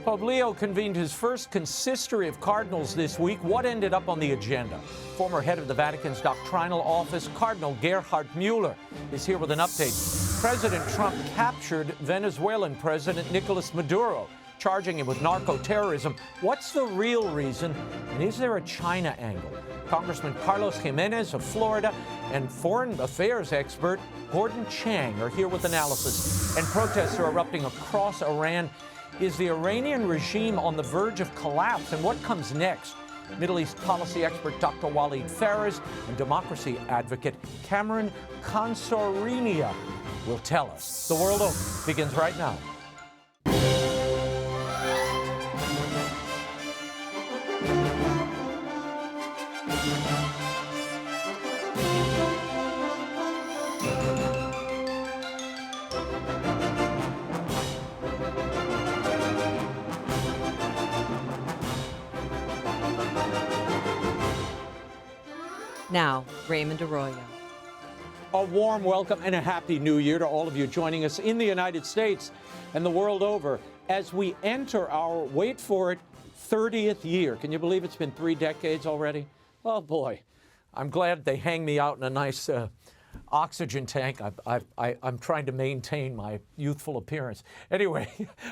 Pope Leo convened his first Consistory of Cardinals this week. What ended up on the agenda? Former head of the Vatican's doctrinal office, Cardinal Gerhard Müller, is here with an update. President Trump captured Venezuelan President Nicolas Maduro, charging him with narco-terrorism. What's the real reason, and is there a China angle? Congressman Carlos Gimenez of Florida and foreign affairs expert Gordon Chang are here with analysis. And protests are erupting across Iran. Is the Iranian regime on the verge of collapse, and what comes next? Middle East policy expert Dr. Walid Phares and democracy advocate Cameron Khansarinia will tell us. The World Over begins right now. Now, Raymond Arroyo. A warm welcome and a happy new year to all of you joining us in the United States and the world over as we enter our, wait for it, 30th year. Can you believe it's been 3 decades already? Oh boy, I'm glad they hang me out in a nice oxygen tank. I'm trying to maintain my youthful appearance. Anyway,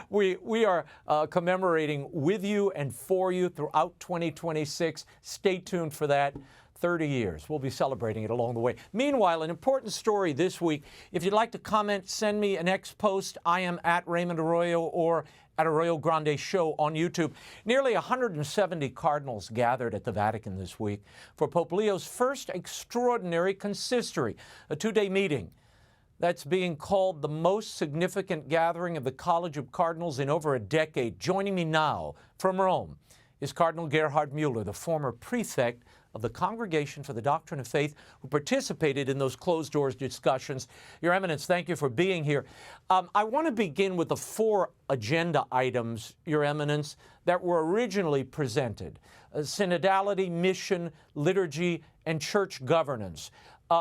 we are commemorating with you and for you throughout 2026. Stay tuned for that. 30 years. We'll be celebrating it along the way. Meanwhile, an important story this week. If you'd like to comment, send me an X post. I am at Raymond Arroyo or at Arroyo Grande Show on YouTube. Nearly 170 cardinals gathered at the Vatican this week for Pope Leo's first extraordinary consistory, a 2-day meeting that's being called the most significant gathering of the College of Cardinals in over a decade. Joining me now from Rome is Cardinal Gerhard Müller, the former prefect of the Congregation for the Doctrine of Faith, who participated in those closed-doors discussions. Your Eminence, thank you for being here. I want to begin with the 4 agenda items, Your Eminence, that were originally presented: synodality, mission, liturgy, and church governance.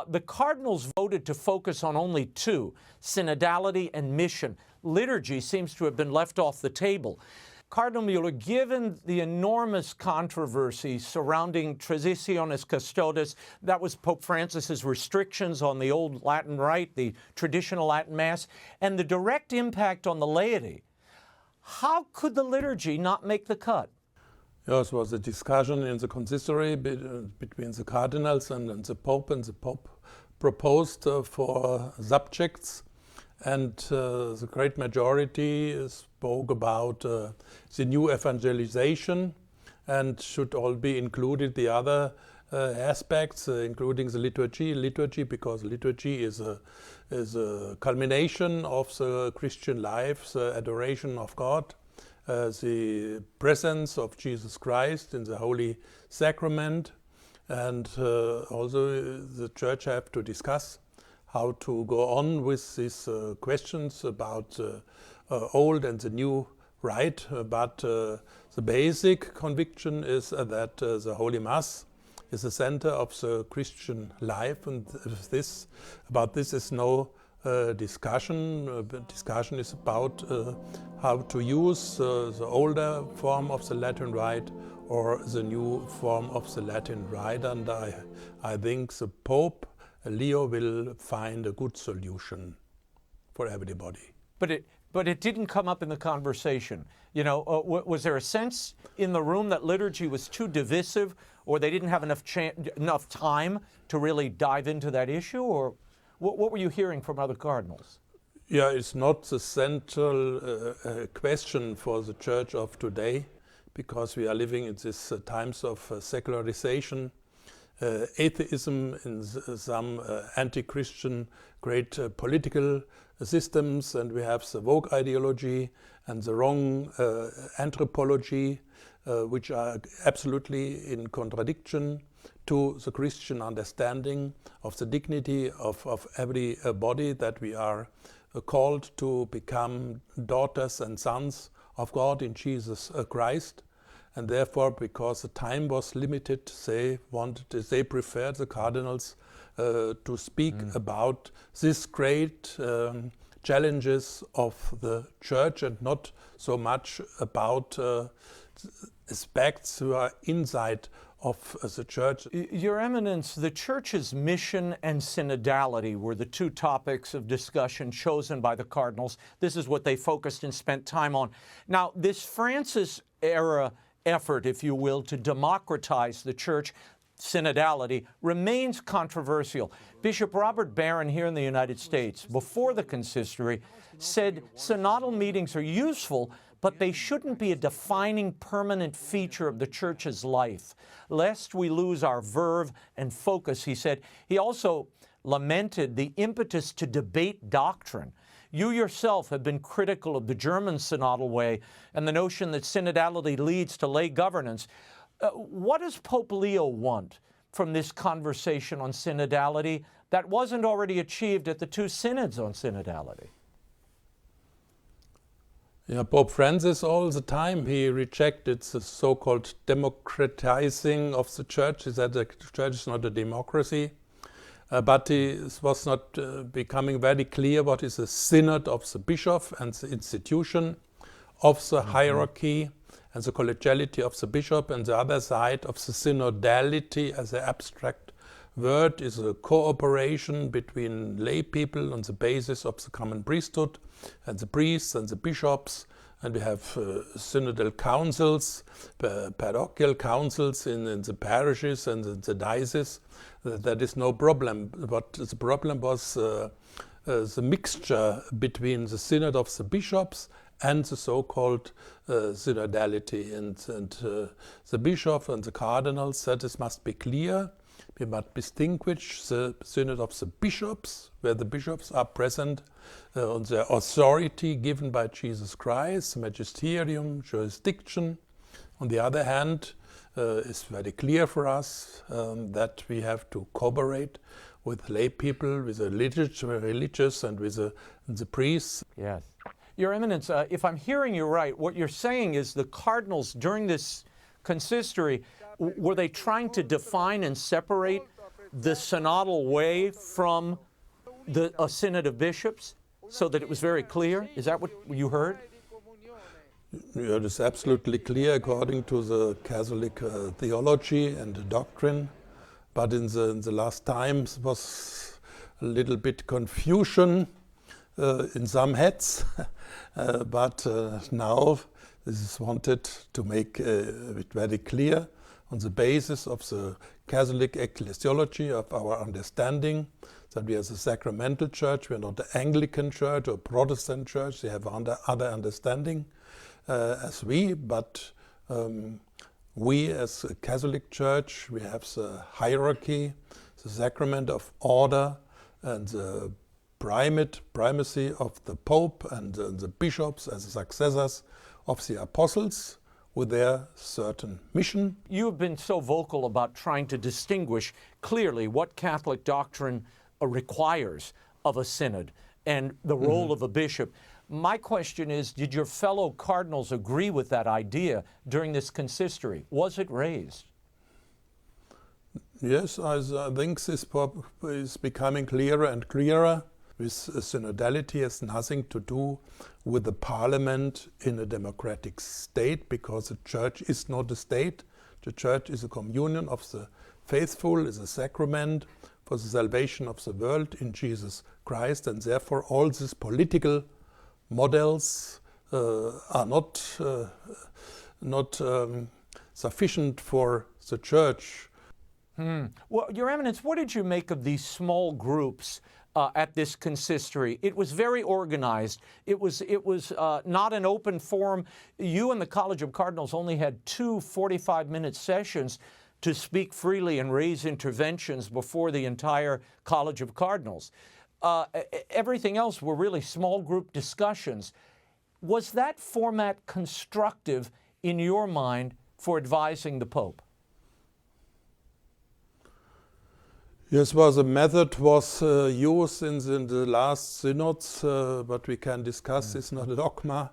The cardinals voted to focus on only 2, synodality and mission. Liturgy seems to have been left off the table. Cardinal Müller, given the enormous controversy surrounding Traditionis Custodes, that was Pope Francis's restrictions on the old Latin Rite, the traditional Latin Mass, and the direct impact on the laity, how could the liturgy not make the cut? Yes, it was a discussion in the consistory between the cardinals and the Pope, and the Pope proposed 4 subjects. And the great majority spoke about the new evangelization, and should all be included the other aspects, including the liturgy, because liturgy is a culmination of the Christian life, the adoration of God, the presence of Jesus Christ in the Holy Sacrament, and also the Church have to discuss how to go on with these questions about old and the new rite. But the basic conviction is that the Holy Mass is the center of the Christian life, and about this is no discussion. Discussion is about how to use the older form of the Latin Rite or the new form of the Latin Rite, and I think the Pope Leo will find a good solution for everybody. But it didn't come up in the conversation. You know, was there a sense in the room that liturgy was too divisive, or they didn't have enough time to really dive into that issue, or what were you hearing from other cardinals? Yeah, it's not the central question for the Church of today, because we are living in these times of secularization. Atheism in some anti-Christian great political systems, and we have the woke ideology and the wrong anthropology, which are absolutely in contradiction to the Christian understanding of the dignity of every body, that we are called to become daughters and sons of God in Jesus Christ. And therefore, because the time was limited, they preferred, the cardinals, to speak about this great challenges of the church and not so much about aspects who are inside of the church. Your Eminence, the church's mission and synodality were the two topics of discussion chosen by the cardinals. This is what they focused and spent time on. Now, this Francis-era effort, if you will, to democratize the church, synodality, remains controversial. Bishop Robert Barron here in the United States, before the consistory, said synodal meetings are useful, but they shouldn't be a defining permanent feature of the church's life, lest we lose our verve and focus, he said. He also lamented the impetus to debate doctrine. You yourself have been critical of the German synodal way and the notion that synodality leads to lay governance. What does Pope Leo want from this conversation on synodality that wasn't already achieved at the two synods on synodality? Yeah, Pope Francis all the time, he rejected the so-called democratizing of the church. He said the church is not a democracy. But it was not becoming very clear what is the synod of the bishop and the institution of the hierarchy and the collegiality of the bishop, and the other side of the synodality as an abstract word is a cooperation between lay people on the basis of the common priesthood and the priests and the bishops. And we have synodal councils, parochial councils in the parishes and in the dioceses. That is no problem. But the problem was the mixture between the synod of the bishops and the so-called synodality. And the bishop and the cardinals said this must be clear. We must distinguish the synod of the bishops, where the bishops are present on their authority given by Jesus Christ, magisterium, jurisdiction. On the other hand, it's very clear for us that we have to cooperate with lay people, with the religious and with the priests. Yes. Your Eminence, if I'm hearing you right, what you're saying is the cardinals during this consistory, were they trying to define and separate the synodal way from a synod of bishops so that it was very clear? Is that what you heard? Yeah, it is absolutely clear according to the Catholic theology and doctrine. But in the last times was a little bit confusion in some heads. But now this is wanted to make it very clear on the basis of the Catholic ecclesiology of our understanding that we are the sacramental church, we are not the Anglican church or Protestant church. They have other understanding as we, but we as a Catholic church, we have the hierarchy, the sacrament of order, and the primacy of the Pope and the bishops as the successors of the apostles, with their certain mission. You have been so vocal about trying to distinguish clearly what Catholic doctrine requires of a synod and the role of a bishop. My question is, did your fellow cardinals agree with that idea during this consistory? Was it raised? Yes, I think this is becoming clearer and clearer. With synodality has nothing to do with the parliament in a democratic state, because the church is not a state. The church is a communion of the faithful, is a sacrament for the salvation of the world in Jesus Christ, and therefore all these political models are not sufficient for the church. Well, Your Eminence, what did you make of these small groups at this consistory? It was very organized. It was not an open forum. You and the College of Cardinals only had 2 45-minute sessions to speak freely and raise interventions before the entire College of Cardinals. Everything else were really small group discussions. Was that format constructive in your mind for advising the Pope? Yes, a method was used in the last synods, but we can discuss. It's not a dogma.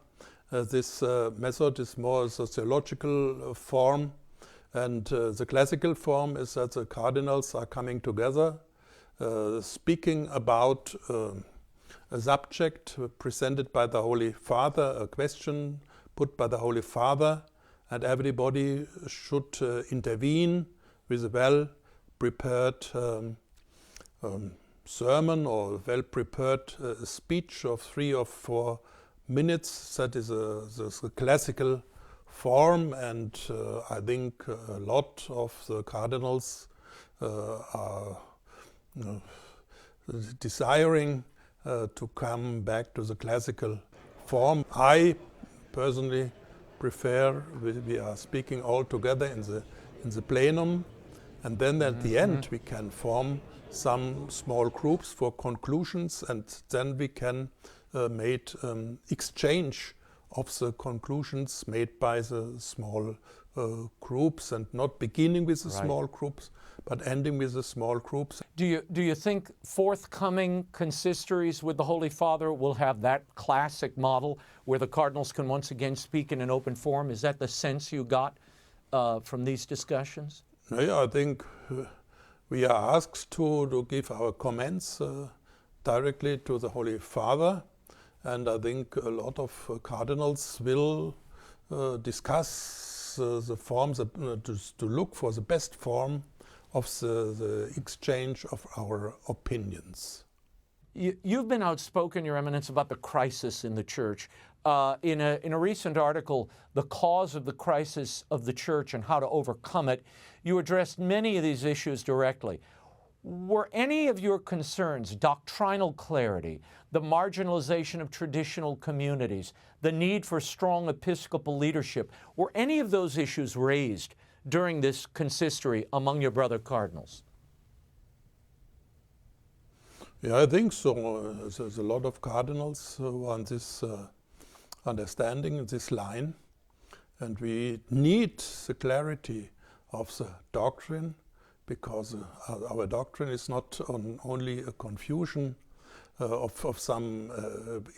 This method is more a sociological form, and the classical form is that the cardinals are coming together, speaking about a subject presented by the Holy Father, a question put by the Holy Father, and everybody should intervene with a well-prepared sermon or well-prepared speech of 3 or 4 minutes. That is the classical form, and I think a lot of the cardinals are desiring to come back to the classical form. I personally prefer we are speaking all together in the plenum, and then at the end we can form some small groups for conclusions, and then we can make exchange of the conclusions made by the small groups, and not beginning with the small groups, but ending with the small groups. Do you think forthcoming consistories with the Holy Father will have that classic model where the cardinals can once again speak in an open forum? Is that the sense you got from these discussions? Yeah, I think we are asked to give our comments directly to the Holy Father, and I think a lot of cardinals will discuss the forms, to look for the best form of the exchange of our opinions. You've been outspoken, Your Eminence, about the crisis in the Church. In a recent article, The Cause of the Crisis of the Church and How to Overcome It, you addressed many of these issues directly. Were any of your concerns doctrinal clarity, the marginalization of traditional communities, the need for strong episcopal leadership, were any of those issues raised during this consistory among your brother cardinals? Yeah, I think so. There's a lot of cardinals who are on this understanding, in this line, and we need the clarity of the doctrine, because our doctrine is not only a confusion of some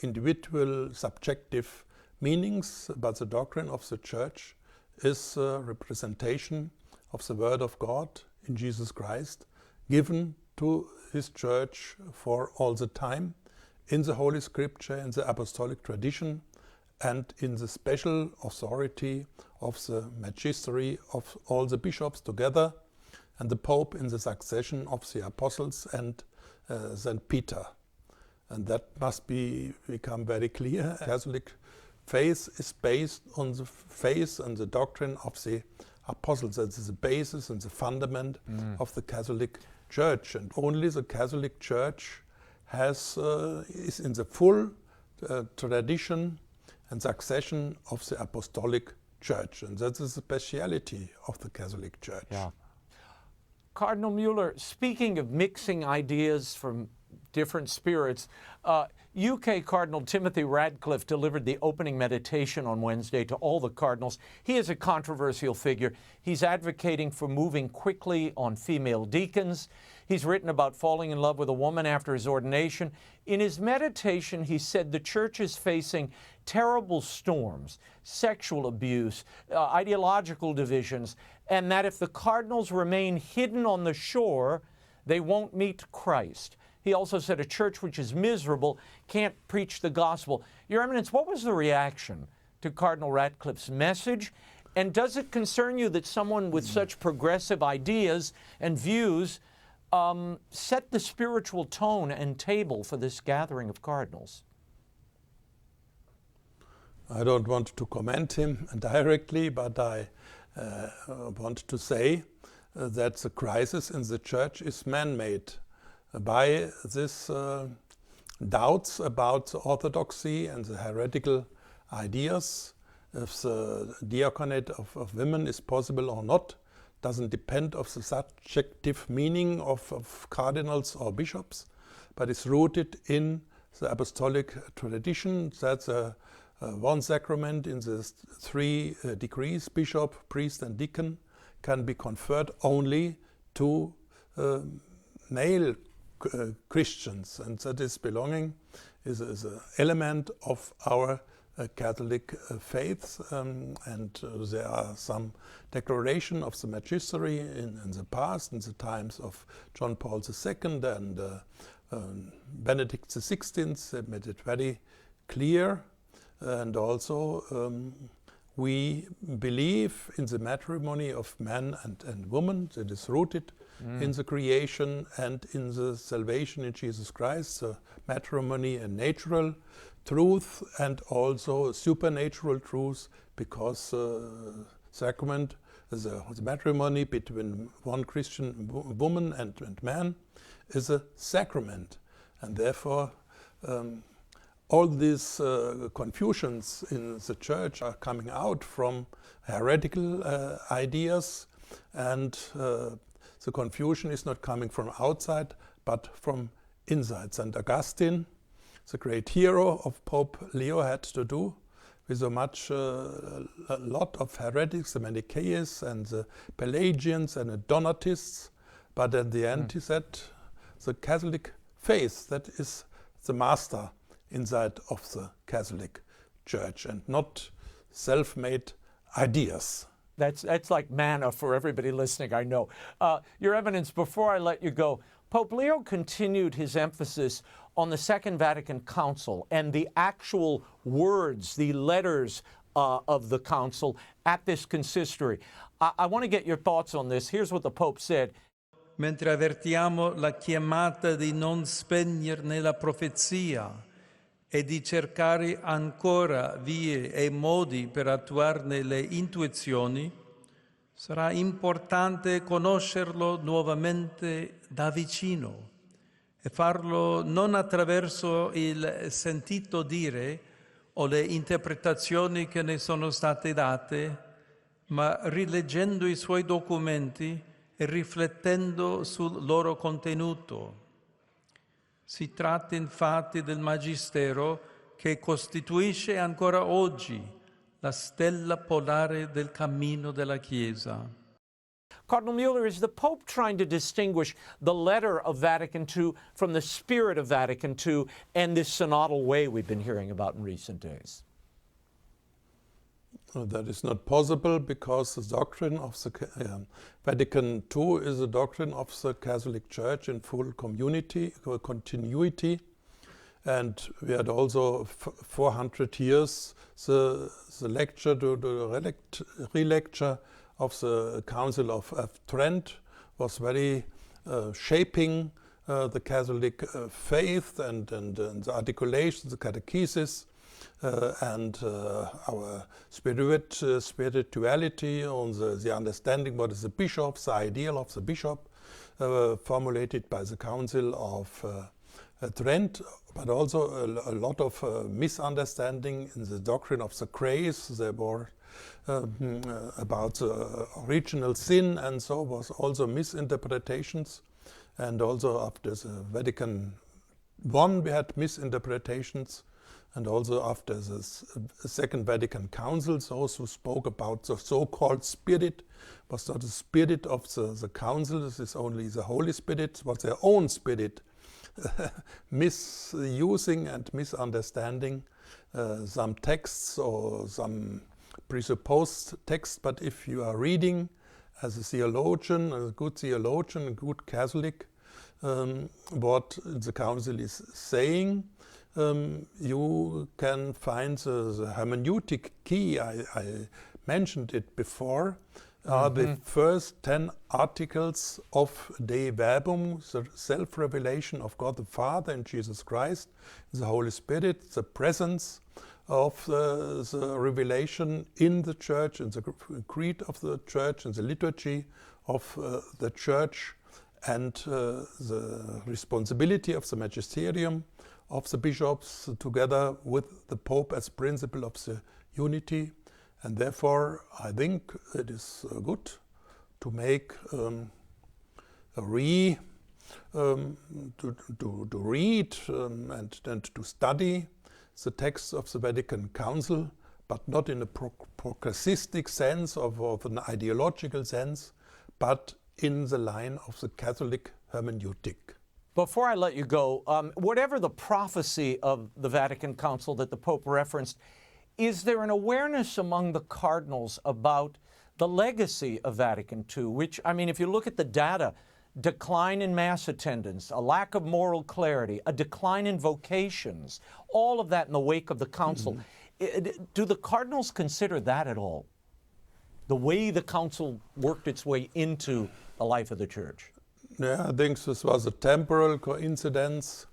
individual subjective meanings, but the doctrine of the Church is a representation of the Word of God in Jesus Christ, given to His Church for all the time, in the Holy Scripture, in the apostolic tradition, and in the special authority of the magistery of all the bishops together, and the Pope in the succession of the apostles and St. Peter. And that must become very clear. Catholic faith is based on the faith and the doctrine of the apostles. That is the basis and the fundament of the Catholic Church. And only the Catholic Church is in the full tradition and succession of the Apostolic Church. And that's the speciality of the Catholic Church. Yeah. Cardinal Müller, speaking of mixing ideas from different spirits, UK Cardinal Timothy Radcliffe delivered the opening meditation on Wednesday to all the cardinals. He is a controversial figure. He's advocating for moving quickly on female deacons. He's written about falling in love with a woman after his ordination. In his meditation, he said the Church is facing terrible storms, sexual abuse, ideological divisions, and that if the cardinals remain hidden on the shore, they won't meet Christ. He also said a church which is miserable can't preach the gospel. Your Eminence, what was the reaction to Cardinal Radcliffe's message? And does it concern you that someone with such progressive ideas and views set the spiritual tone and table for this gathering of cardinals? I don't want to comment him directly, but I want to say that the crisis in the Church is man-made by this doubts about the orthodoxy and the heretical ideas. If the diaconate of women is possible or not doesn't depend on the subjective meaning of cardinals or bishops, but is rooted in the apostolic tradition. That's one sacrament in the 3 degrees, bishop, priest and deacon, can be conferred only to male Christians, and that is belonging is an element of our Catholic faith, and there are some declaration of the magistery in the past, in the times of John Paul II and Benedict XVI made it very clear, and also we believe in the matrimony of man and woman that is rooted in the creation and in the salvation in Jesus Christ, so matrimony and natural truth and also supernatural truth, because sacrament, the matrimony between one Christian woman and man is a sacrament, and therefore all these confusions in the church are coming out from heretical ideas, and the confusion is not coming from outside but from inside. St. Augustine, the great hero of Pope Leo, had to do with so much, a lot of heretics, the Manichaeans and the Pelagians and the Donatists, but at the end he said the Catholic faith, that is the master inside of the Catholic Church, and not self-made ideas. That's like manna for everybody listening, I know. Your Eminence, before I let you go, Pope Leo continued his emphasis on the Second Vatican Council and the actual words, the letters of the Council at this consistory. I want to get your thoughts on this. Here's what the Pope said. Mentre avvertiamo la chiamata di non spegnerne la profezia e di cercare ancora vie e modi per attuarne le intuizioni, sarà importante conoscerlo nuovamente da vicino e farlo non attraverso il sentito dire o le interpretazioni che ne sono state date, ma rileggendo i suoi documenti e riflettendo sul loro contenuto. Si tratta infatti del Magistero che costituisce ancora oggi la stella polare del cammino della Chiesa. Cardinal Müller, is the Pope trying to distinguish the letter of Vatican II from the spirit of Vatican II and this synodal way we've been hearing about in recent days? That is not possible, because the doctrine of the Vatican II is a doctrine of the Catholic Church in full continuity, and we had also 400 years the lecture, the relecture of the Council of Trent was very shaping the Catholic faith and the articulation, the catechesis, and our spirituality, on the understanding what is the bishop, the ideal of the bishop, formulated by the Council of Trent, but also a lot of misunderstanding in the doctrine of the grace. There were about original sin, and so was also misinterpretations, and also after the Vatican I we had misinterpretations. And also after the Second Vatican Council, those who spoke about the so-called spirit was not the spirit of the Council, this is only the Holy Spirit, was their own spirit, misusing and misunderstanding some texts or some presupposed text. But if you are reading as a theologian, a good Catholic, what the Council is saying, you can find the hermeneutic key. I mentioned it before. The first 10 articles of Dei Verbum, the self-revelation of God the Father and Jesus Christ, the Holy Spirit, the presence of the revelation in the Church, in the creed of the Church, in the liturgy of the Church, and the responsibility of the magisterium of the bishops together with the Pope as principle of the unity. And therefore I think it is good to make to read and to study the texts of the Vatican Council, but not in a progressistic sense of an ideological sense, but in the line of the Catholic hermeneutic. Before I let you go, whatever the prophecy of the Vatican Council that the Pope referenced, is there an awareness among the cardinals about the legacy of Vatican II, which, I mean, if you look at the data, decline in mass attendance, a lack of moral clarity, a decline in vocations, all of that in the wake of the council. Do the Cardinals consider that at all? The way the council worked its way into the life of the church? Yeah, I think this was a temporal coincidence,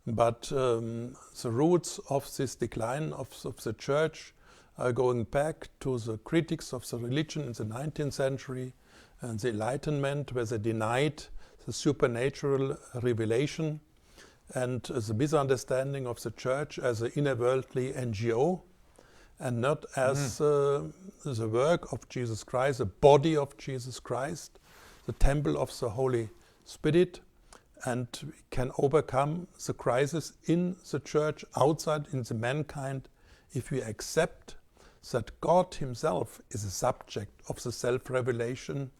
but the roots of this decline of the church are going back to the critics of the religion in the 19th century and the Enlightenment, where they denied the supernatural revelation and the misunderstanding of the church as an inner-worldly NGO and not as the work of Jesus Christ, the body of Jesus Christ, the temple of the Holy Spirit, and we can overcome the crisis in the church, outside in the mankind, if we accept that God himself is a subject of the self-revelation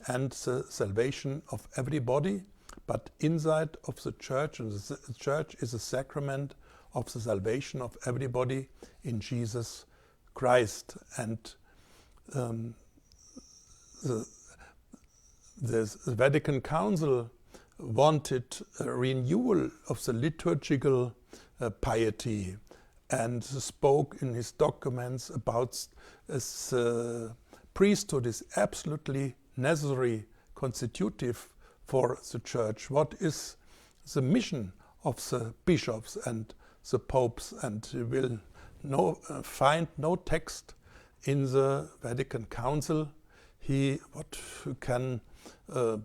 and the salvation of everybody, but inside of the church, and the church is a sacrament of the salvation of everybody in Jesus Christ. And the Vatican Council wanted a renewal of the liturgical piety and spoke in his documents about the priesthood is absolutely necessary, constitutive for the church. What is the mission of the bishops and the popes? And you will find no text in the Vatican Council what can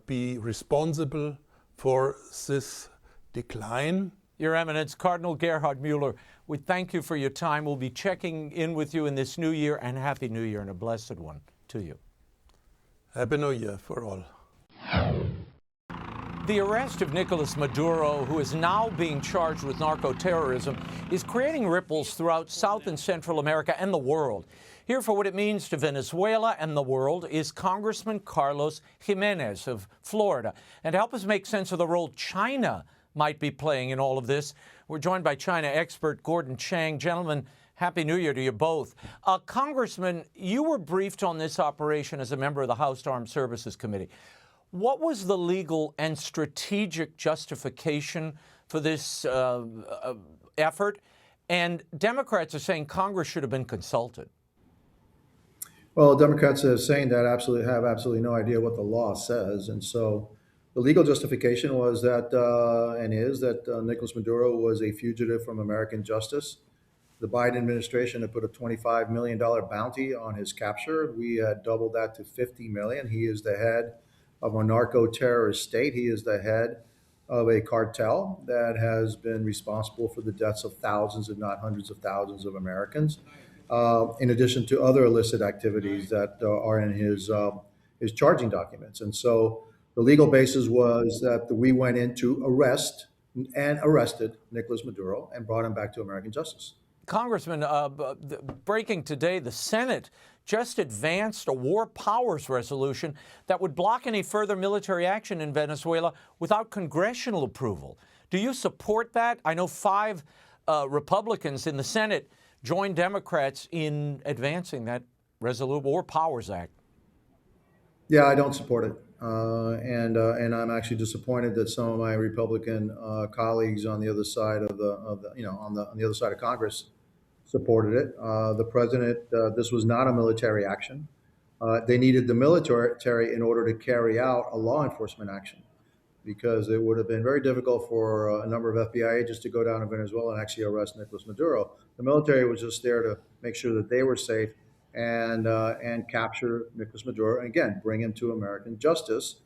be responsible for this decline. Your Eminence, Cardinal Gerhard Müller, we thank you for your time. We'll be checking in with you in this new year, and Happy New Year and a blessed one to you. Happy New Year for all. The arrest of Nicolas Maduro, who is now being charged with narco-terrorism, is creating ripples throughout South and Central America and the world. Here for what it means to Venezuela and the world is Congressman Carlos Gimenez of Florida. And to help us make sense of the role China might be playing in all of this, we're joined by China expert Gordon Chang. Gentlemen, Happy New Year to you both. Congressman, you were briefed on this operation as a member of the House Armed Services Committee. What was the legal and strategic justification for this effort? And Democrats are saying Congress should have been consulted. Well, Democrats are saying that have absolutely no idea what the law says. And so the legal justification was that, Nicolas Maduro was a fugitive from American justice. The Biden administration had put a $25 million bounty on his capture. We had doubled that to $50 million. He is the head of a narco-terrorist state. He is the head of a cartel that has been responsible for the deaths of thousands, if not hundreds of thousands of Americans, in addition to other illicit activities that are in his charging documents. And so the legal basis was that we went in to arrested Nicolas Maduro and brought him back to American justice. Congressman, breaking today, the Senate just advanced a war powers resolution that would block any further military action in Venezuela without congressional approval. Do you support that? I know 5 Republicans in the Senate joined Democrats in advancing that War Powers Act. Yeah, I don't support it. And I'm actually disappointed that some of my Republican colleagues on the other side of on the other side of Congress supported it. The president, this was not a military action. They needed the military in order to carry out a law enforcement action, because it would have been very difficult for a number of FBI agents to go down to Venezuela and actually arrest Nicolas Maduro. The military was just there to make sure that they were safe and capture Nicolas Maduro and, again, bring him to American justice.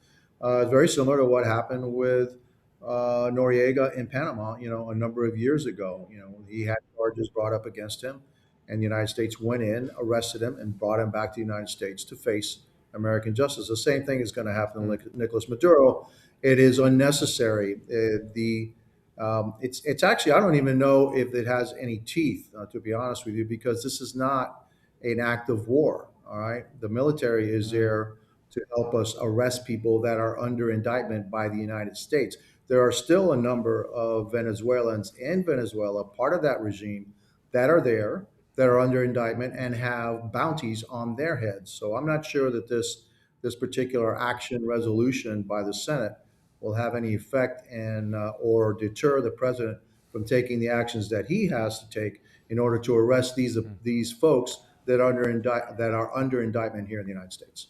It's very similar to what happened with Noriega in Panama, a number of years ago. He had charges brought up against him, and the United States went in, arrested him, and brought him back to the United States to face American justice. The same thing is going to happen to Nicolas Maduro. It is unnecessary. It's actually, I don't even know if it has any teeth, to be honest with you, because this is not an act of war. All right. The military is there to help us arrest people that are under indictment by the United States. There are still a number of Venezuelans in Venezuela, part of that regime, that are there, that are under indictment and have bounties on their heads. So I'm not sure that this particular action resolution by the Senate will have any effect and or deter the president from taking the actions that he has to take in order to arrest these folks that are under indictment here in the United States.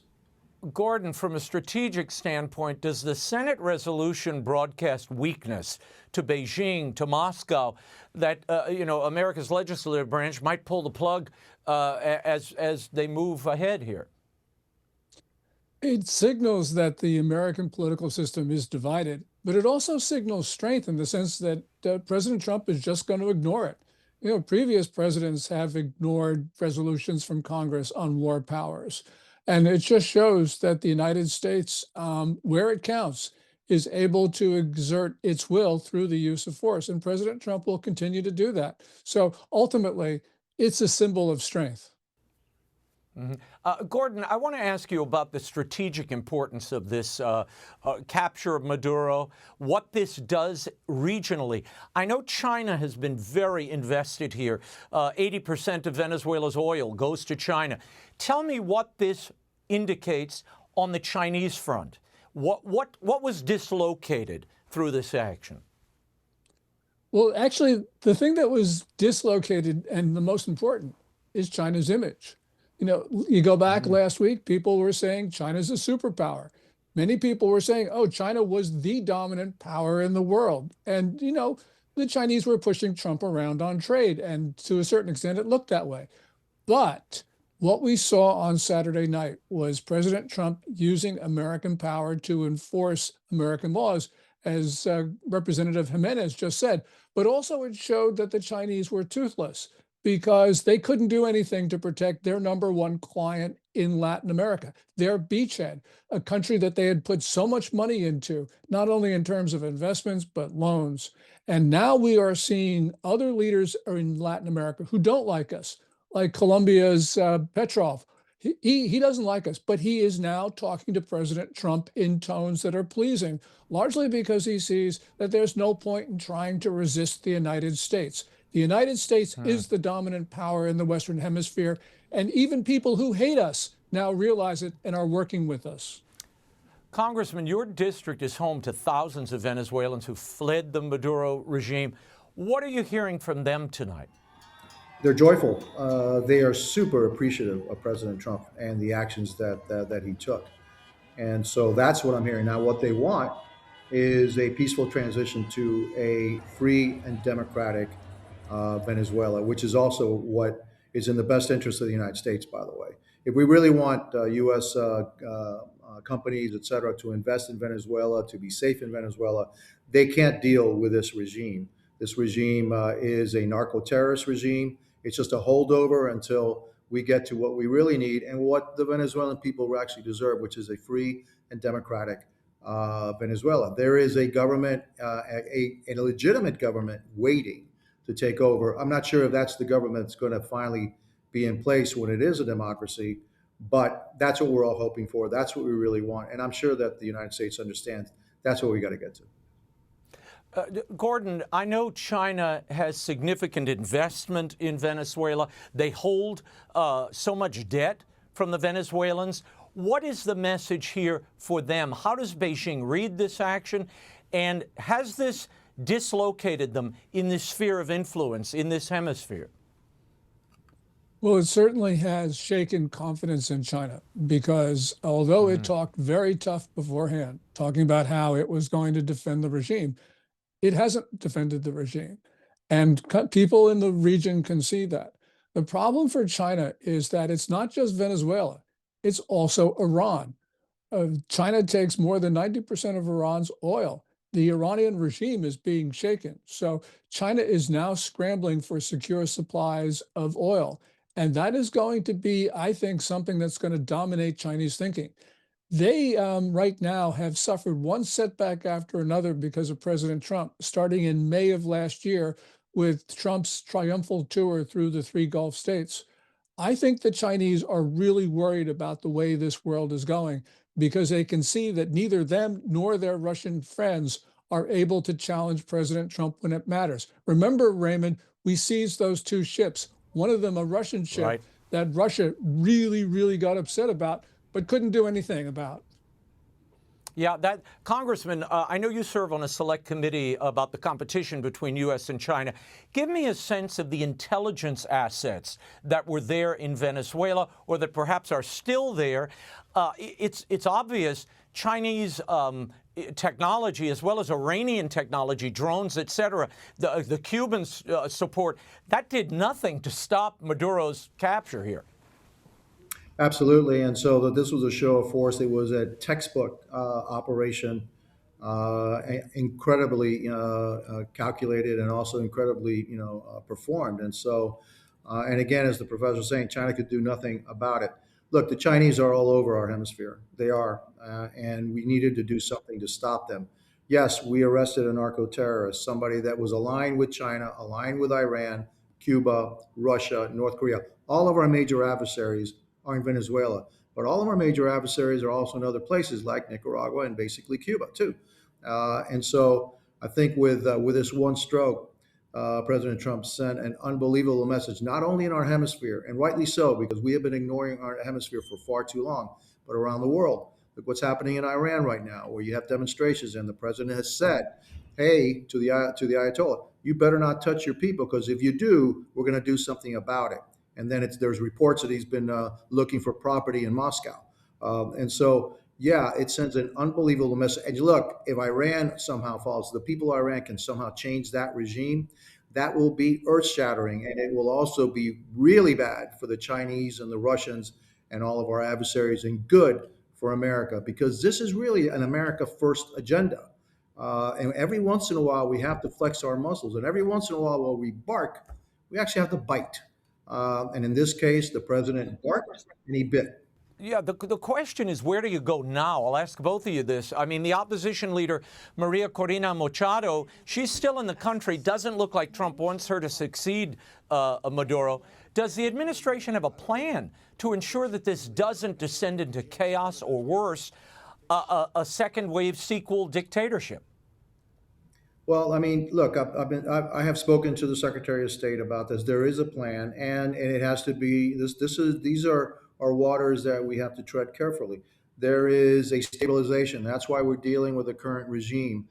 Gordon, from a strategic standpoint, does the Senate resolution broadcast weakness to Beijing, to Moscow, that America's legislative branch might pull the plug as they move ahead here? It signals that the American political system is divided, but it also signals strength in the sense that President Trump is just going to ignore it. Previous presidents have ignored resolutions from Congress on war powers. And it just shows that the United States, where it counts, is able to exert its will through the use of force. And President Trump will continue to do that. So ultimately, it's a symbol of strength. Gordon, I want to ask you about the strategic importance of this capture of Maduro, what this does regionally. I know China has been very invested here. 80% of Venezuela's oil goes to China. Tell me what this indicates on the Chinese front. What was dislocated through this action? Well, actually, the thing that was dislocated and the most important is China's image. You go back last week, people were saying China's a superpower. Many people were saying, oh, China was the dominant power in the world. And, the Chinese were pushing Trump around on trade. And to a certain extent, it looked that way. But what we saw on Saturday night was President Trump using American power to enforce American laws, as Representative Gimenez just said. But also it showed that the Chinese were toothless, because they couldn't do anything to protect their number one client in Latin America, their beachhead, a country that they had put so much money into, not only in terms of investments, but loans. And now we are seeing other leaders in Latin America who don't like us, like Colombia's Petrov. He doesn't like us, but he is now talking to President Trump in tones that are pleasing, largely because he sees that there's no point in trying to resist the United States. The United States is the dominant power in the Western Hemisphere, and even people who hate us now realize it and are working with us. Congressman, your district is home to thousands of Venezuelans who fled the Maduro regime. What are you hearing from them tonight? They're joyful. They are super appreciative of President Trump and the actions that he took. And so that's what I'm hearing. Now, what they want is a peaceful transition to a free and democratic Venezuela, which is also what is in the best interest of the United States, by the way. If we really want U.S. Companies, et cetera, to invest in Venezuela, to be safe in Venezuela, they can't deal with this regime. This regime is a narco-terrorist regime. It's just a holdover until we get to what we really need and what the Venezuelan people actually deserve, which is a free and democratic Venezuela. There is a government, a legitimate government waiting to take over. I'm not sure if that's the government that's going to finally be in place when it is a democracy, but that's what we're all hoping for. That's what we really want. And I'm sure that the United States understands that's what we got to get to. Gordon, I know China has significant investment in Venezuela. They hold so much debt from the Venezuelans. What is the message here for them? How does Beijing read this action? And has this dislocated them in this sphere of influence, in this hemisphere? Well, it certainly has shaken confidence in China, because although it talked very tough beforehand, talking about how it was going to defend the regime, it hasn't defended the regime. And people in the region can see that. The problem for China is that it's not just Venezuela, it's also Iran. China takes more than 90% of Iran's oil. The Iranian regime is being shaken. So China is now scrambling for secure supplies of oil. And that is going to be, I think, something that's going to dominate Chinese thinking. They right now have suffered one setback after another because of President Trump, starting in May of last year with Trump's triumphal tour through the 3 Gulf states. I think the Chinese are really worried about the way this world is going, because they can see that neither them nor their Russian friends are able to challenge President Trump when it matters. Remember, Raymond, we seized those 2 ships, one of them a Russian ship that Russia really, really got upset about, but couldn't do anything about. Yeah, Congressman, I know you serve on a select committee about the competition between U.S. and China. Give me a sense of the intelligence assets that were there in Venezuela or that perhaps are still there. It's obvious Chinese technology as well as Iranian technology, drones, et cetera, the Cubans' support, that did nothing to stop Maduro's capture here. Absolutely. And so this was a show of force. It was a textbook operation, incredibly calculated and also incredibly, performed. And so, and again, as the professor was saying, China could do nothing about it. Look, the Chinese are all over our hemisphere. They are. And we needed to do something to stop them. Yes, we arrested a narco-terrorist, somebody that was aligned with China, aligned with Iran, Cuba, Russia, North Korea. All of our major adversaries are in Venezuela, but all of our major adversaries are also in other places like Nicaragua and basically Cuba too. And so I think with this one stroke, President Trump sent an unbelievable message, not only in our hemisphere, and rightly so, because we have been ignoring our hemisphere for far too long, but around the world. Look what's happening in Iran right now, where you have demonstrations, and the president has said, "Hey, to the Ayatollah, you better not touch your people, because if you do, we're going to do something about it." And then there's reports that he's been looking for property in Moscow. And so, yeah, it sends an unbelievable message. And look, if Iran somehow falls, the people of Iran can somehow change that regime, that will be earth-shattering. And it will also be really bad for the Chinese and the Russians and all of our adversaries, and good for America, because this is really an America first agenda. And every once in a while, we have to flex our muscles. And every once in a while we bark, we actually have to bite. And in this case, the president barked and he bit. Yeah, the question is, where do you go now? I'll ask both of you this. I mean, the opposition leader, Maria Corina Machado, she's still in the country, doesn't look like Trump wants her to succeed Maduro. Does the administration have a plan to ensure that this doesn't descend into chaos or worse, a second wave sequel dictatorship? Well, I mean, look, I have spoken to the Secretary of State about this. There is a plan, and it has to be these are waters that we have to tread carefully. There is a stabilization. That's why we're dealing with the current regime.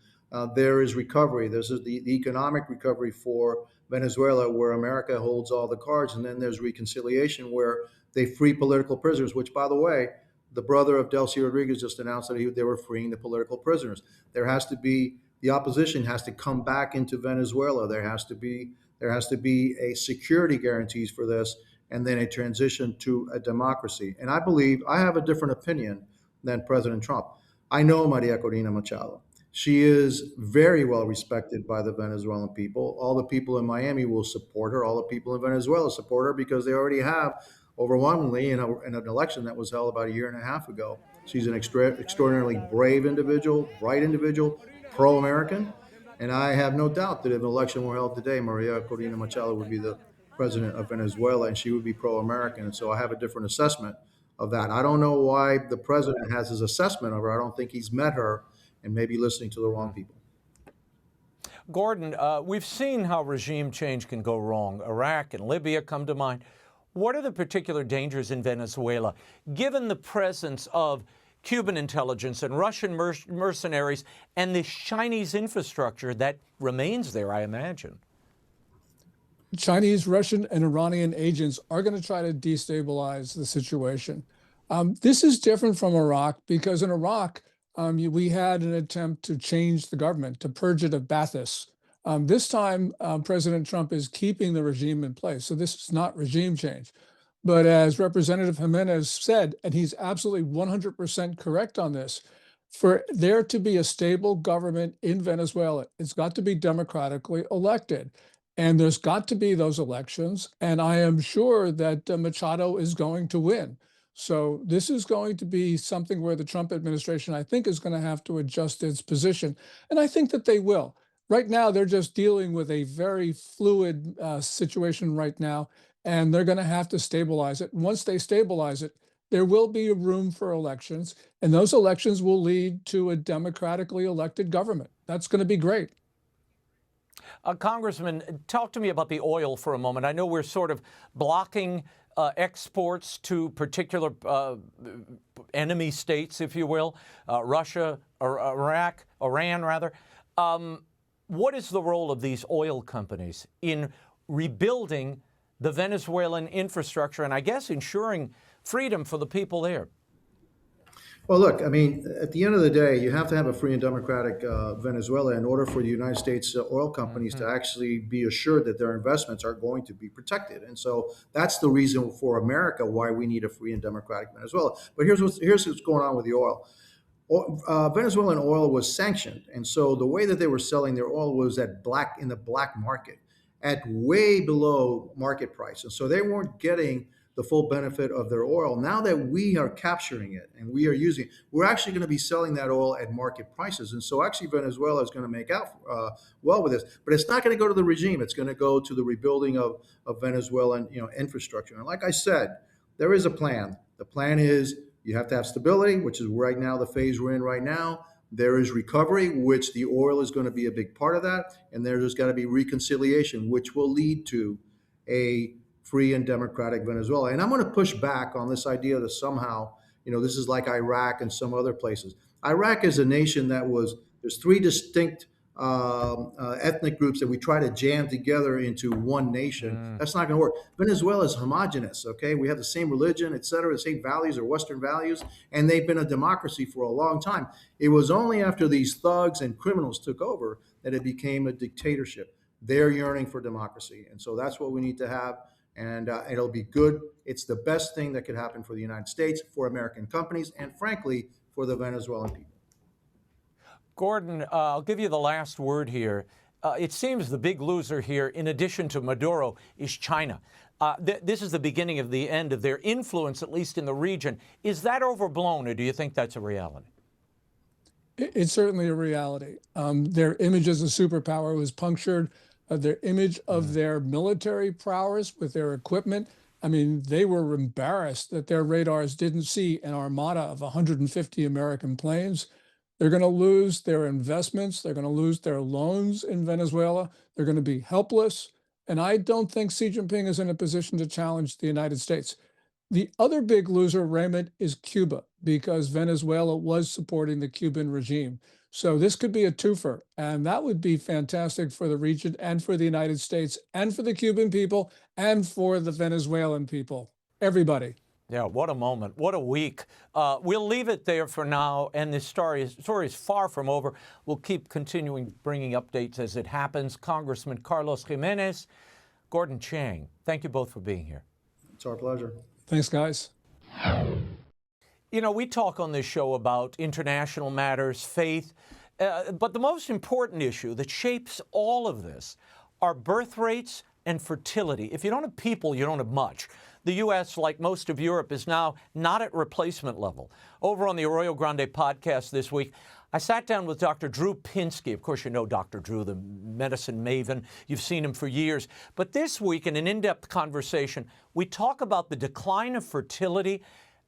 There is recovery. This is the economic recovery for Venezuela, where America holds all the cards, and then there's reconciliation, where they free political prisoners. Which, by the way, the brother of Delcy Rodriguez just announced that they were freeing the political prisoners. There has to be The opposition has to come back into Venezuela. There has to be a security guarantees for this, and then a transition to a democracy. And I believe I have a different opinion than President Trump. I know Maria Corina Machado. She is very well respected by the Venezuelan people. All the people in Miami will support her. All the people in Venezuela support her because they already have overwhelmingly in an election that was held about a year and a half ago. She's an extraordinarily brave individual, bright individual, pro-American. And I have no doubt that if an election were held today, Maria Corina Machado would be the president of Venezuela, and she would be pro-American. And so I have a different assessment of that. I don't know why the president has his assessment of her. I don't think he's met her, and maybe listening to the wrong people. Gordon, we've seen how regime change can go wrong. Iraq and Libya come to mind. What are the particular dangers in Venezuela, given the presence of Cuban intelligence and Russian mercenaries and this Chinese infrastructure that remains there, I imagine? Chinese, Russian, and Iranian agents are going to try to destabilize the situation. This is different from Iraq because in Iraq, we had an attempt to change the government, to purge it of Ba'athist. This time, President Trump is keeping the regime in place. So this is not regime change. But as Representative Gimenez said, and he's absolutely 100% correct on this, for there to be a stable government in Venezuela, it's got to be democratically elected. And there's got to be those elections. And I am sure that Machado is going to win. So this is going to be something where the Trump administration, I think, is going to have to adjust its position. And I think that they will. Right now, they're just dealing with a very fluid situation right now, and they're going to have to stabilize it. And once they stabilize it, there will be a room for elections, and those elections will lead to a democratically elected government. That's going to be great. Congressman, talk to me about the oil for a moment. I know we're sort of blocking exports to particular enemy states, if you will, Russia or Iran rather. What is the role of these oil companies in rebuilding the Venezuelan infrastructure and I guess ensuring freedom for the people there? Well, look, I mean, at the end of the day, you have to have a free and democratic Venezuela in order for the United States oil companies to actually be assured that their investments are going to be protected. And so that's the reason for America why we need a free and democratic Venezuela. But here's what's going on with the oil. Venezuelan oil was sanctioned, and so the way that they were selling their oil was in the black market at way below market price, and so they weren't getting the full benefit of their oil. Now that we are capturing it and we are using it, we're actually going to be selling that oil at market prices, and so actually Venezuela is going to make out well with this. But it's not going to go to the regime; it's going to go to the rebuilding of Venezuelan infrastructure. And like I said, there is a plan. The plan is, you have to have stability, which is right now the phase we're in right now. There is recovery, which the oil is going to be a big part of that. And there's got to be reconciliation, which will lead to a free and democratic Venezuela. And I'm going to push back on this idea that somehow, this is like Iraq and some other places. Iraq is a nation there's three distinct ethnic groups that we try to jam together into one nation. That's not going to work. Venezuela is homogenous. Okay, we have the same religion, et cetera, the same values or Western values, and they've been a democracy for a long time. It was only after these thugs and criminals took over that it became a dictatorship. They're yearning for democracy, and so that's what we need to have. And it'll be good. It's the best thing that could happen for the United States, for American companies, and frankly, for the Venezuelan people. Gordon, I'll give you the last word here. It seems the big loser here, in addition to Maduro, is China. This is the beginning of the end of their influence, at least in the region. Is that overblown, or do you think that's a reality? It's certainly a reality. Their image as a superpower was punctured. Their image of their military prowess with their equipment. I mean, they were embarrassed that their radars didn't see an armada of 150 American planes. They're going to lose their investments. They're going to lose their loans in Venezuela. They're going to be helpless. And I don't think Xi Jinping is in a position to challenge the United States. The other big loser, Raymond, is Cuba, because Venezuela was supporting the Cuban regime. So this could be a twofer, and that would be fantastic for the region and for the United States and for the Cuban people and for the Venezuelan people, everybody. Yeah, what a moment. What a week. We'll leave it there for now, and this story is far from over. We'll keep continuing bringing updates as it happens. Congressman Carlos Gimenez, Gordon Chang, thank you both for being here. It's our pleasure. Thanks, guys. We talk on this show about international matters, faith, but the most important issue that shapes all of this are birth rates and fertility. If you don't have people, you don't have much. The U.S., like most of Europe, is now not at replacement level. Over on the Arroyo Grande podcast this week, I sat down with Dr. Drew Pinsky. Of course, you know Dr. Drew, the medicine maven. You've seen him for years. But this week, in an in-depth conversation, we talk about the decline of fertility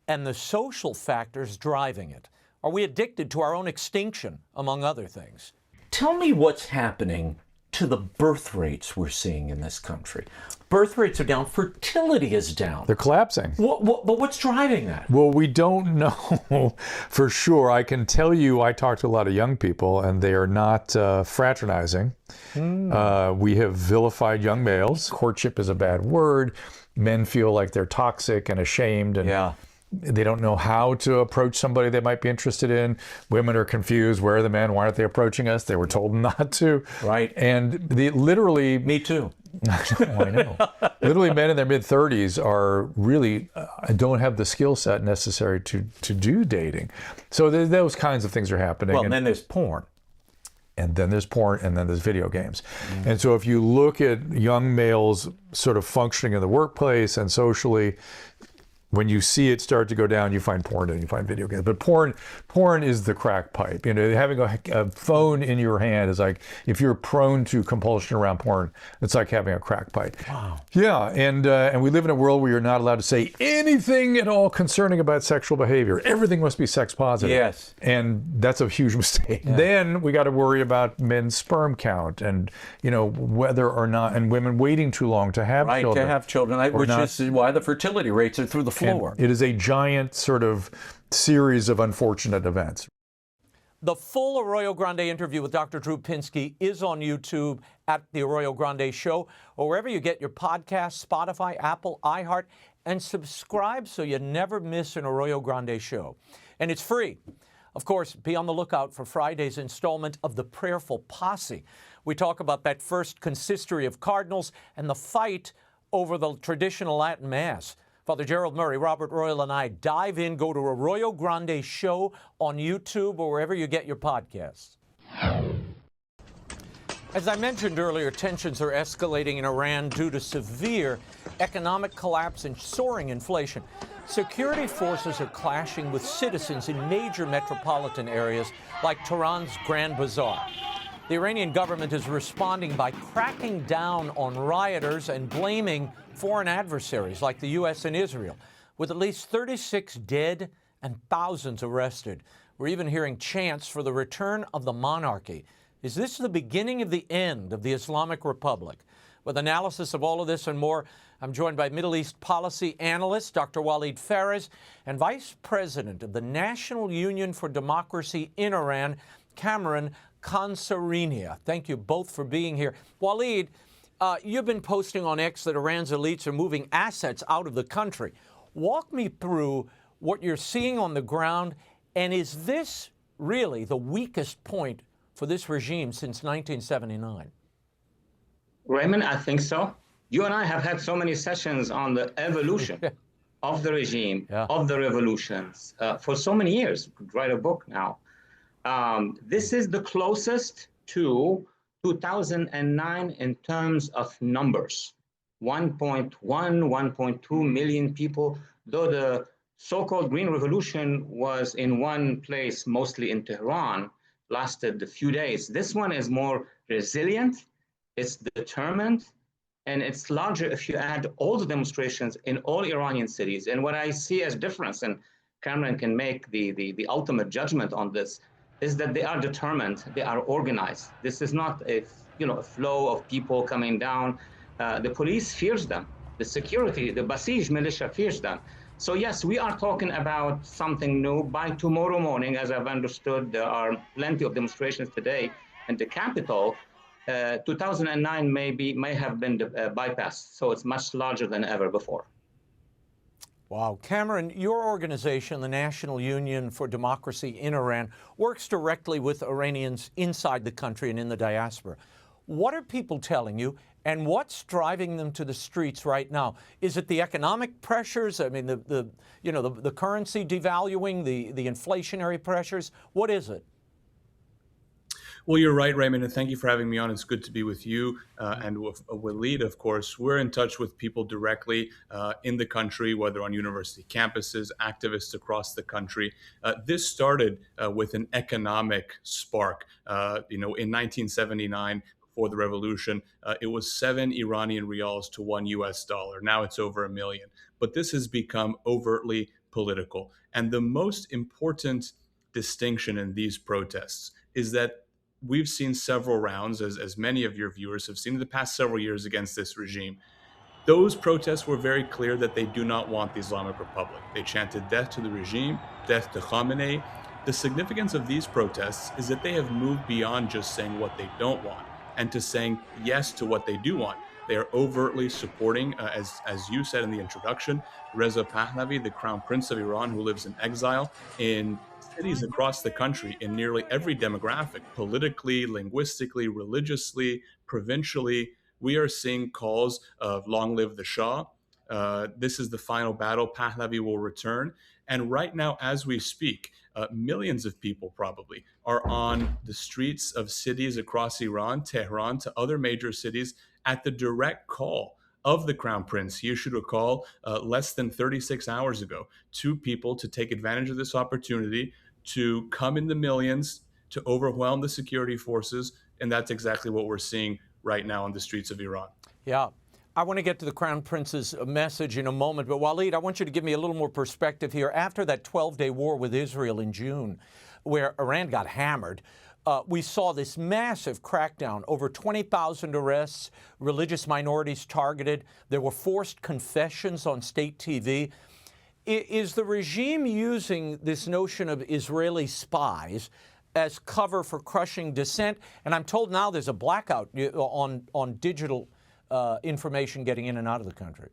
and the social factors driving it. Are we addicted to our own extinction, among other things? Tell me what's happening to the birth rates we're seeing in this country. Birth rates are down, fertility is down. They're collapsing. But what's driving that? Well, we don't know for sure. I can tell you, I talk to a lot of young people, and they are not fraternizing. We have vilified young males. Courtship is a bad word. Men feel like they're toxic and ashamed, and they don't know how to approach somebody they might be interested in. Women are confused. Where are the men? Why aren't they approaching us? They were told not to. Right. And literally... Me too. I know. Literally, men in their mid-30s are really don't have the skill set necessary to do dating. So those kinds of things are happening. Well, and then there's porn. And then there's porn, and then there's video games. And so if you look at young males sort of functioning in the workplace and socially, When you see it start to go down, you find porn and you find video games. But porn is the crack pipe. You know, having a phone in your hand is like, if you're prone to compulsion around porn, it's like having a crack pipe. Wow. Yeah, and we live in a world where you're not allowed to say anything at all concerning about sexual behavior. Everything must be sex positive. Yes. And that's a huge mistake. Yeah. Then we got to worry about men's sperm count and, you know, whether or not, and women waiting too long to have Right, children. to have children, which is why the fertility rates are through the floor. And it is a giant sort of series of unfortunate events. The full Arroyo Grande interview with Dr. Drew Pinsky is on YouTube at The Arroyo Grande Show, or wherever you get your podcasts, Spotify, Apple, iHeart, and subscribe so you never miss an Arroyo Grande show. And it's free. Of course, be on the lookout for Friday's installment of The Prayerful Posse. We talk about that first consistory of cardinals and the fight over the traditional Latin Mass. Father Gerald Murray, Robert Royal, and I dive in. Go to Arroyo Grande Show on YouTube or wherever you get your podcasts. As I mentioned earlier, tensions are escalating in Iran due to severe economic collapse and soaring inflation. Security forces are clashing with citizens in major metropolitan areas like Tehran's Grand Bazaar. The Iranian government is responding by cracking down on rioters and blaming foreign adversaries like the U.S. and Israel, with at least 36 dead and thousands arrested. We're even hearing chants for the return of the monarchy. Is this the beginning of the end of the Islamic Republic? With analysis of all of this and more, I'm joined by Middle East policy analyst Dr. Walid Phares and Vice President of the National Union for Democracy in Iran, Cameron Khansarinia. Thank you both for being here. Walid, you've been posting on X that Iran's elites are moving assets out of the country. Walk me through what you're seeing on the ground, and is this really the weakest point for this regime since 1979? Raymond, I think so. You and I have had so many sessions on the evolution of the regime, of the revolutions, for so many years. We could write a book now. This is the closest to 2009 in terms of numbers. 1.1, 1.2 million people, though the so-called Green Revolution was in one place, mostly in Tehran, lasted a few days. This one is more resilient, it's determined, and it's larger if you add all the demonstrations in all Iranian cities. And what I see as difference, and Cameron can make the ultimate judgment on this, is that they are determined, they are organized. This is not a flow of people coming down. The police fears them. The security, the Basij militia fears them. So yes, we are talking about something new. By tomorrow morning, as I've understood, there are plenty of demonstrations today in the capital. 2009 may have been bypassed, so it's much larger than ever before. Wow. Cameron, your organization, the National Union for Democracy in Iran, works directly with Iranians inside the country and in the diaspora. What are people telling you, and what's driving them to the streets right now? Is it the economic pressures? I mean, the currency devaluing, the inflationary pressures? What is it? Well, you're right, Raymond, and thank you for having me on. It's good to be with you and with Walid, of course. We're in touch with people directly in the country, whether on university campuses, activists across the country. This started with an economic spark. In 1979, before the revolution, it was 7 Iranian rials to $1 US. Now it's over $1 million. But this has become overtly political. And the most important distinction in these protests is that we've seen several rounds, as many of your viewers have seen in the past several years against this regime. Those protests were very clear that they do not want the Islamic Republic. They chanted death to the regime, death to Khamenei. The significance of these protests is that they have moved beyond just saying what they don't want and to saying yes to what they do want. They are overtly supporting, as you said in the introduction, Reza Pahlavi, the Crown Prince of Iran, who lives in exile in cities across the country in nearly every demographic, politically, linguistically, religiously, provincially. We are seeing calls of long live the Shah. This is the final battle. Pahlavi will return. And right now, as we speak, millions of people probably are on the streets of cities across Iran, Tehran, to other major cities at the direct call of the Crown Prince. He issued a call less than 36 hours ago to people to take advantage of this opportunity to come in the millions, to overwhelm the security forces, and that's exactly what we're seeing right now on the streets of Iran. Yeah. I want to get to the Crown Prince's message in a moment, but Walid, I want you to give me a little more perspective here. After that 12-day war with Israel in June, where Iran got hammered, we saw this massive crackdown, over 20,000 arrests, religious minorities targeted. There were forced confessions on state TV. Is the regime using this notion of Israeli spies as cover for crushing dissent? And I'm told now there's a blackout on digital information getting in and out of the country.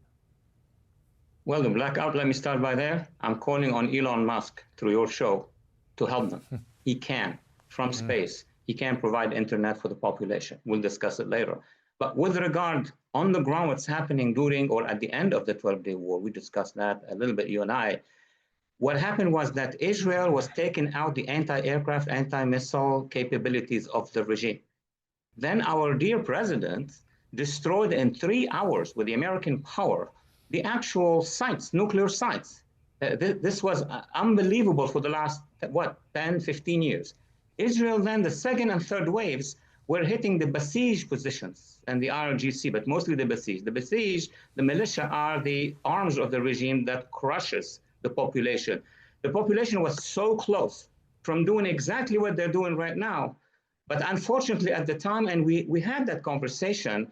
Well, the blackout, let me start by there. I'm calling on Elon Musk through your show to help them. He can, from space. He can provide internet for the population. We'll discuss it later. But with regard on the ground, what's happening during or at the end of the 12-day war, we discussed that a little bit, you and I. What happened was that Israel was taking out the anti-aircraft, anti-missile capabilities of the regime. Then our dear president destroyed in 3 hours with the American power the actual sites, nuclear sites. This was unbelievable for the last, 10, 15 years. Israel then, the second and third waves, were hitting the besieged positions and the RGC, but mostly the besieged. The besieged, the militia, are the arms of the regime that crushes the population. The population was so close from doing exactly what they're doing right now. But unfortunately, at the time, and we had that conversation,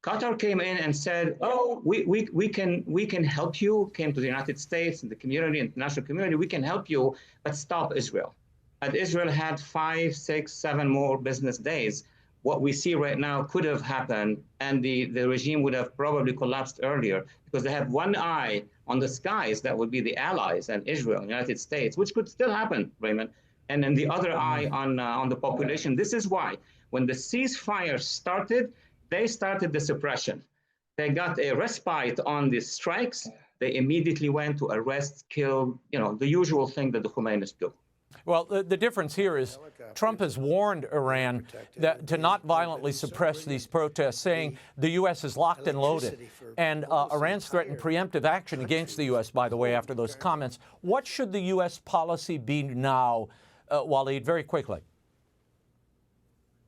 Qatar came in and said, oh, we can help you, came to the United States and the community, international community, we can help you, but stop Israel. And Israel had 5, 6, 7 more business days. What we see right now could have happened, and the regime would have probably collapsed earlier because they have one eye on the skies, that would be the allies and Israel, the United States, which could still happen, Raymond, and then the other eye on the population. This is why when the ceasefire started, they started the suppression. They got a respite on the strikes. They immediately went to arrest, kill, the usual thing that the Khomeinis do. Well, the difference here is Trump has warned Iran to not violently suppress these protests, saying the U.S. is locked and loaded. And Iran's threatened preemptive action against the U.S., by the way, after those comments. What should the U.S. policy be now, Walid, very quickly?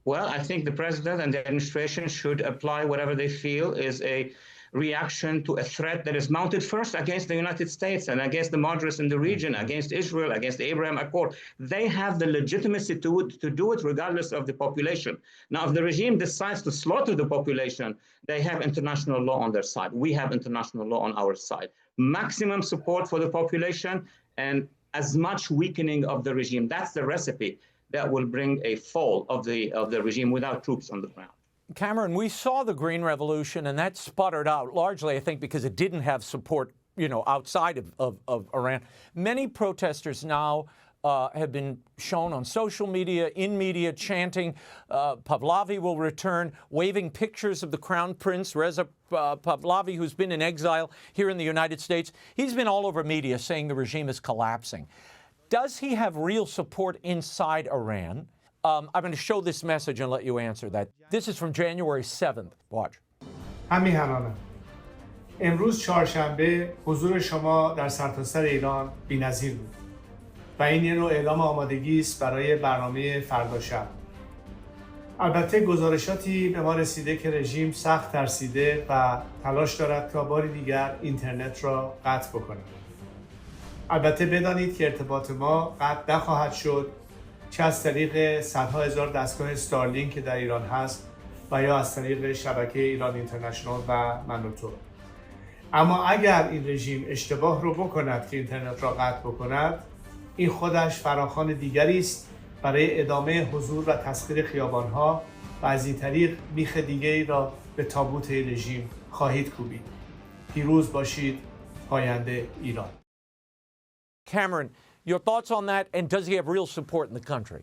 Well, I think the president and the administration should apply whatever they feel is a reaction to a threat that is mounted first against the United States and against the moderates in the region, against Israel, against the Abraham Accord. They have the legitimacy to do it regardless of the population. Now, if the regime decides to slaughter the population, they have international law on their side. We have international law on our side. Maximum support for the population and as much weakening of the regime. That's the recipe that will bring a fall of the regime without troops on the ground. Cameron, we saw the Green Revolution, and that sputtered out largely, I think, because it didn't have support, outside of Iran. Many protesters now have been shown on social media, in media, chanting Pahlavi will return, waving pictures of the Crown Prince, Reza Pahlavi, who's been in exile here in the United States. He's been all over media saying the regime is collapsing. Does he have real support inside Iran? I'm going to show this message and let you answer that. This is from January 7th. Watch. همیهنانم امروز چهارشنبه حضور شما در سرتاسر ایران بی‌نظیر بود و این یه نوع اعلام آمادگی است برای برنامه فردا شب. البته گزارشاتی به ما رسیده که رژیم سخت ترسیده و تلاش دارد تا بار دیگر اینترنت را قطع بکند. البته بدانید که ارتباط ما قطع نخواهد شد، چه از طریق صدها هزار دستگاه استارلینک که در ایران هست و یا از طریق شبکه ایران اینترنشنال و من و تو. اما اگر این رژیم اشتباه رو بکند که اینترنت را قطع بکند، این خودش فراخوان دیگری است برای ادامه حضور و تسخیر خیابان‌ها و از این طریق میخ دیگری را به تابوت رژیم خواهید کوبید. پیروز باشید، پاینده ایران. Cameron, your thoughts on that, and does he have real support in the country?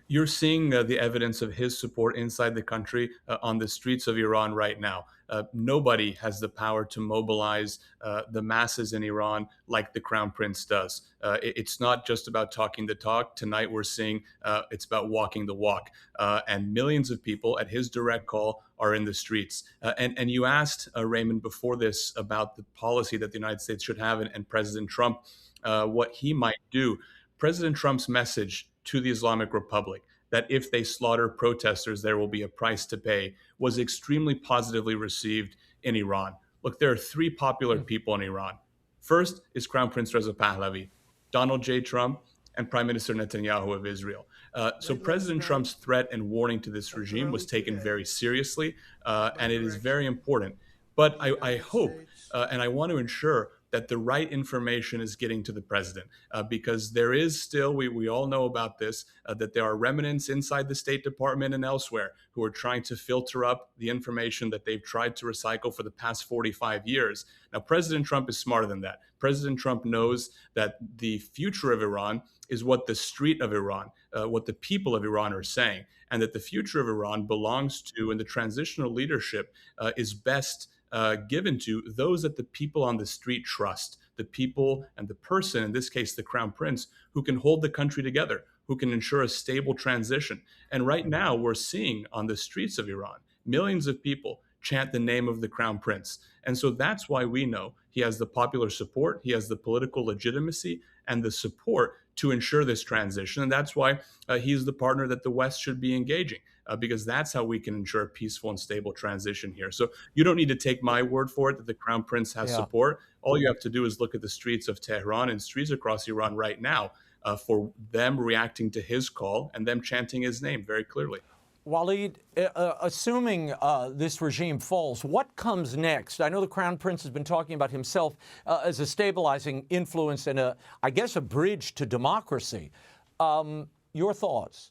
You're seeing the evidence of his support inside the country on the streets of Iran right now. Nobody has the power to mobilize the masses in Iran like the Crown Prince does. It's not just about talking the talk. Tonight we're seeing it's about walking the walk. And millions of people at his direct call are in the streets. And you asked, Raymond, before this about the policy that the United States should have and President Trump, what he might do. President Trump's message to the Islamic Republic that if they slaughter protesters, there will be a price to pay, was extremely positively received in Iran. Look, there are three popular people in Iran. First is Crown Prince Reza Pahlavi, Donald J. Trump, and Prime Minister Netanyahu of Israel. So President Trump's threat and warning to this regime was taken very seriously, and it is very important. But I hope and I want to ensure that the right information is getting to the president, because there is still, we all know about this, that there are remnants inside the State Department and elsewhere who are trying to filter up the information that they've tried to recycle for the past 45 years. Now, President Trump is smarter than that. President Trump knows that the future of Iran is what the street of Iran, what the people of Iran are saying, and that the future of Iran belongs to, and the transitional leadership is best given to those that the people on the street trust, the people and the person, in this case, the Crown Prince, who can hold the country together, who can ensure a stable transition. And right now we're seeing on the streets of Iran, millions of people chant the name of the Crown Prince. And so that's why we know he has the popular support, he has the political legitimacy and the support to ensure this transition. And that's why he's the partner that the West should be engaging. Because that's how we can ensure a peaceful and stable transition here. So you don't need to take my word for it that the Crown Prince has support. All you have to do is look at the streets of Tehran and streets across Iran right now for them reacting to his call and them chanting his name very clearly. Walid, assuming this regime falls, what comes next? I know the Crown Prince has been talking about himself as a stabilizing influence and, I guess, a bridge to democracy. Your thoughts?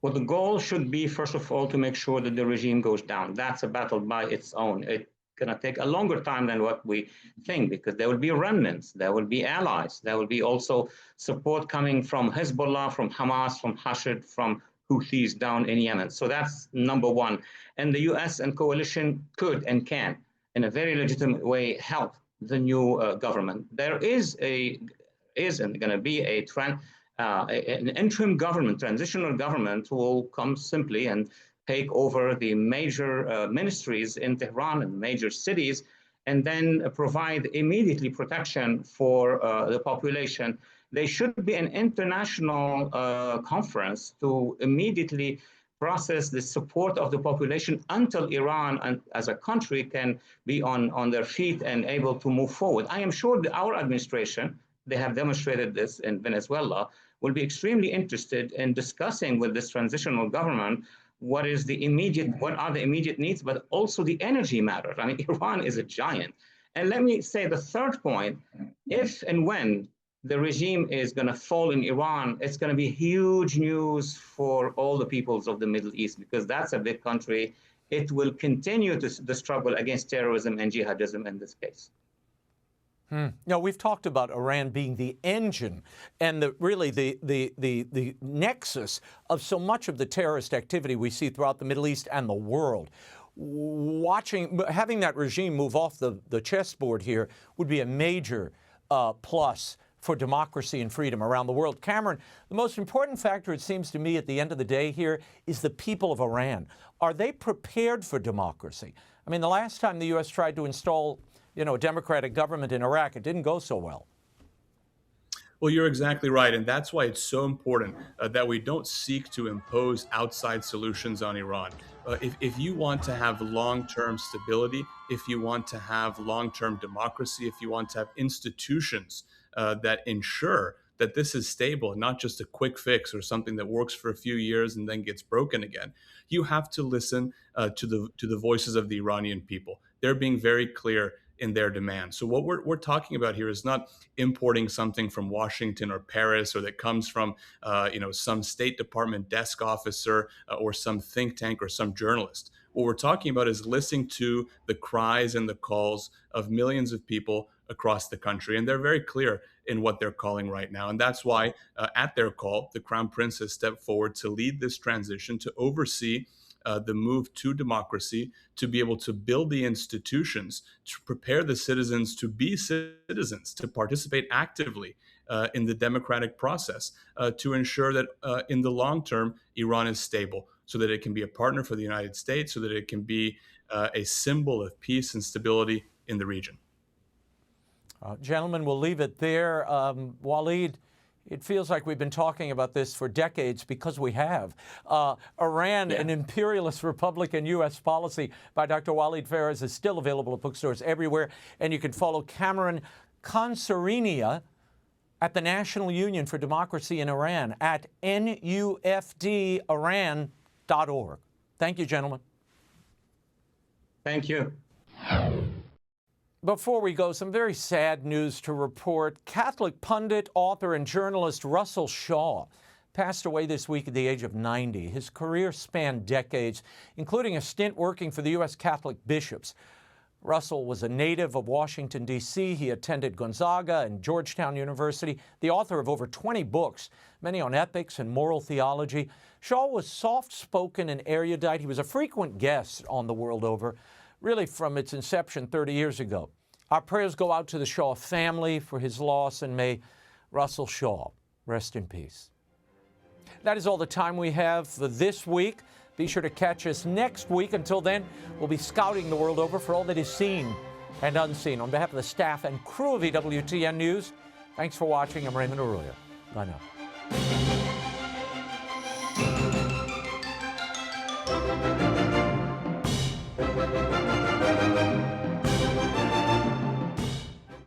Well, the goal should be, first of all, to make sure that the regime goes down. That's a battle by its own. It's going to take a longer time than what we think, because there will be remnants, there will be allies, there will be also support coming from Hezbollah, from Hamas, from Hashd, from Houthis down in Yemen. So that's number one. And the U.S. and coalition could and can, in a very legitimate way, help the new government. There is going to be a trend. An interim government, transitional government, will come simply and take over the major ministries in Tehran and major cities, and then provide immediately protection for the population. There should be an international conference to immediately process the support of the population until Iran and as a country can be on their feet and able to move forward. I am sure that our administration, they have demonstrated this in Venezuela, will be extremely interested in discussing with this transitional government what are the immediate needs, but also the energy matter. I mean, Iran is a giant. And let me say the third point, if and when the regime is going to fall in Iran, it's going to be huge news for all the peoples of the Middle East, because that's a big country. It will continue the struggle against terrorism and jihadism in this case. Now, we've talked about Iran being the engine and really the nexus of so much of the terrorist activity we see throughout the Middle East and the world. Having that regime move off the chessboard here would be a major plus for democracy and freedom around the world. Cameron, the most important factor, it seems to me, at the end of the day here is the people of Iran. Are they prepared for democracy? I mean, the last time the U.S. tried to install a democratic government in Iraq, it didn't go so well. Well, you're exactly right. And that's why it's so important that we don't seek to impose outside solutions on Iran. If you want to have long-term stability, if you want to have long-term democracy, if you want to have institutions that ensure that this is stable and not just a quick fix or something that works for a few years and then gets broken again, you have to listen to the voices of the Iranian people. They're being very clear in their demands. So what we're talking about here is not importing something from Washington or Paris, or that comes from some State Department desk officer or some think tank or some journalist. What we're talking about is listening to the cries and the calls of millions of people across the country. And they're very clear in what they're calling right now. And that's why, at their call, the Crown Prince has stepped forward to lead this transition, to oversee the move to democracy, to be able to build the institutions, to prepare the citizens to be citizens, to participate actively in the democratic process, to ensure that in the long term, Iran is stable, so that it can be a partner for the United States, so that it can be a symbol of peace and stability in the region. Gentlemen, we'll leave it there. Walid, it feels like we've been talking about this for decades, because we have. Iran, an imperialist Republican U.S. policy by Dr. Walid Phares is still available at bookstores everywhere. And you can follow Cameron Khansarinia at the National Union for Democracy in Iran at NUFDIran.org. Thank you, gentlemen. Thank you. Before we go, some very sad news to report. Catholic pundit, author, and journalist Russell Shaw passed away this week at the age of 90. His career spanned decades, including a stint working for the U.S. Catholic bishops. Russell was a native of Washington, D.C. He attended Gonzaga and Georgetown University, the author of over 20 books, many on ethics and moral theology. Shaw was soft-spoken and erudite. He was a frequent guest on The World Over, really from its inception 30 years ago. Our prayers go out to the Shaw family for his loss, and may Russell Shaw rest in peace. That is all the time we have for this week. Be sure to catch us next week. Until then, we'll be scouting the world over for all that is seen and unseen. On behalf of the staff and crew of EWTN News, thanks for watching. I'm Raymond Arroyo. Bye now.